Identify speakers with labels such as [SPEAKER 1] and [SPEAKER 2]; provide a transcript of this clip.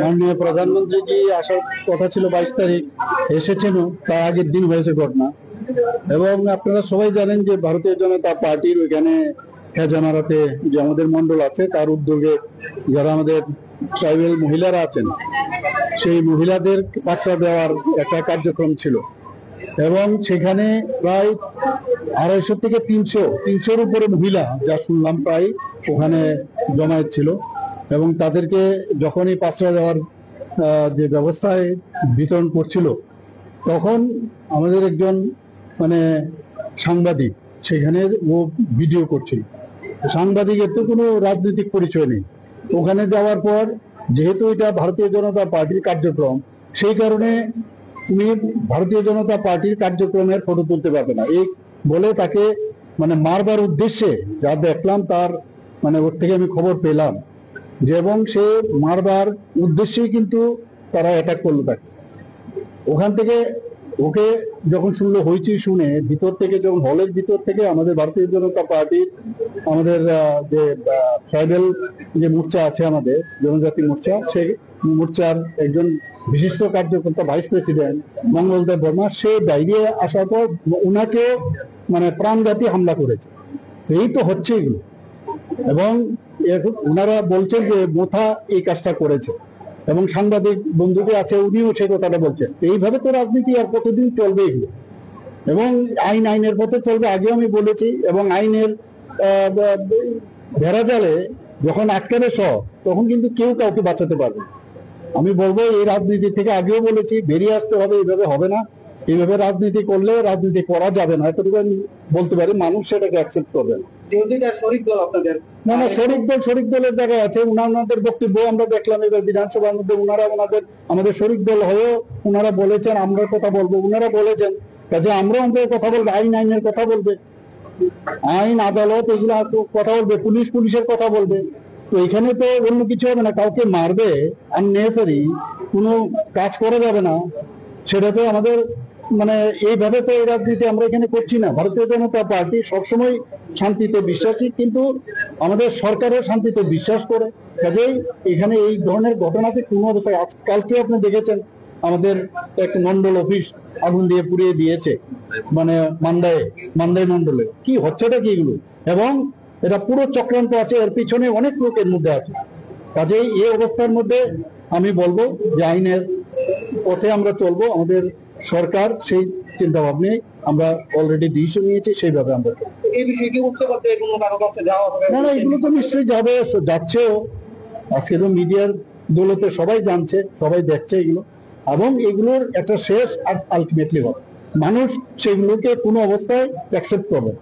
[SPEAKER 1] মাননীয় প্রধানমন্ত্রী জি আসার কথা ছিল 22 তারিখ, এসেছেন, তার আগের দিন হয়েছে ঘটনা। এবং আপনারা সবাই জানেন যে ভারতীয় জনতা পার্টির ওইখানে খেজামারাতে যে আমাদের মন্ডল আছে, তার উদ্যোগে যারা আমাদের ট্রাইবেল মহিলারা আছেন, সেই মহিলাদের বাচ্চা দেওয়ার একটা কার্যক্রম ছিল। এবং সেখানে প্রায় 250 থেকে 300-300-র উপরে মহিলা, যা শুনলাম, প্রায় ওখানে জমায়েত ছিল। এবং তাদেরকে যখনই বাচ্চা দেওয়ার যে ব্যবস্থায় বিতরণ করছিল, তখন আমাদের একজন সাংবাদিক সেখানে ও ভিডিও করছিল। সাংবাদিকের তো কোনো রাজনৈতিক পরিচয় নেই। ওখানে যাওয়ার পর যেহেতু এটা ভারতীয় জনতা পার্টির কার্যক্রম, সেই কারণে উনি ভারতীয় জনতা পার্টির কার্যক্রমের ফটো তুলতে পারবে না এই বলে তাকে মারবার উদ্দেশ্যে, যা দেখলাম তার ওর থেকে আমি খবর পেলাম যে, এবং সে মারবার উদ্দেশ্যেই কিন্তু তারা অ্যাটাক করলো তাকে। ওখান থেকে ওকে যখন শুনলো হইচই শুনে, ভিতর থেকে যখন হলের ভিতর থেকে আমাদের ভারতীয় জনতা পার্টির আমাদের যে ট্রাইবেল যে মোর্চা আছে, আমাদের জনজাতি মোর্চা, সেই মোর্চার একজন বিশিষ্ট কার্যকর্তা ভাইস প্রেসিডেন্ট মঙ্গলদেব বর্মা, সে বাইরে আসার পর উনাকেও প্রাণঘাতী হামলা করেছে। এই তো হচ্ছে এগুলো। এবং ওনারা বলছেন যে মোথা এই কাজটা করেছে, এবং সাংবাদিক বন্ধুকে আছে, উনিও সে কথাটা বলছেন। এইভাবে তো রাজনীতি আর কতদিন চলবে এগুলো? এবং আইনের পথে চলবে, আগেও আমি বলেছি। এবং আইনের ভেড়াজালে যখন আটকাবে সব, তখন কিন্তু কেউ কাউকে বাঁচাতে পারবে না। আমি বলবো, এই রাজনীতি থেকে আগেও বলেছি, বেরিয়ে আসতে হবে। এইভাবে হবে না, এইভাবে রাজনীতি করলে রাজনীতি করা যাবে না, এতটুকু আমি বলতে পারি। মানুষ সেটাকে অ্যাকসেপ্ট করবে না। শরিক দল আপনাদের না, শরিক দলের জায়গায় আছে। ওনাদের বক্তব্য আমরা দেখলাম এবার বিধানসভার মধ্যে। ওনারা আমাদের শরিক দল হয়েও ওনারা বলেছেন আমরা কথা বলবো। ওনারা বলেছেন যে আমরা আমাদের কথা বলবো, আইনের কথা বলবে, আইন আদালত এগুলো কথা বলবে, পুলিশের কথা বলবে। তো এখানে তো অন্য কিছু হবে না, কাউকে মারবে, আননেসারি কোনো কাজ করা যাবে না। সেটা তো আমাদের এইভাবে তো এই রাজনীতি আমরা এখানে করছি না। ভারতীয় জনতা পার্টি সবসময় শান্তিতে বিশ্বাসী, কিন্তু আমাদের সরকারও শান্তিতে বিশ্বাস করে। কাজেই এখানে এই ধরনের ঘটনাতে কোনো অবস্থায়, কালকে আপনি দেখেছেন আমাদের এক মন্ডল অফিস আগুন দিয়ে পুড়িয়ে দিয়েছে, মান্দাই মন্ডলে। কি হচ্ছেটা কি এগুলো? এবং এটা পুরো চক্রান্ত আছে, এর পিছনে অনেক লোকের মধ্যে আছে। কাজেই এই অবস্থার মধ্যে আমি বলবো যে আইনের পথে আমরা চলবো। আমাদের সরকার সেই চিন্তা ভাবনায় আমরা অলরেডি ডিসিশন নিয়েছি, সেইভাবে আমরা এই বিষয়টি উঠতে করতে কোনো কারো কাছে যাওয়া হবে না। এগুলো তো নিশ্চয়ই যাবে, যাচ্ছেও। আজকে তো মিডিয়ার দৌলতে সবাই জানছে, সবাই দেখছে এগুলো। এবং এগুলোর একটা শেষ আর আলটিমেটলি হবে, মানুষ সেগুলোকে কোনো অবস্থায় অ্যাকসেপ্ট করবে।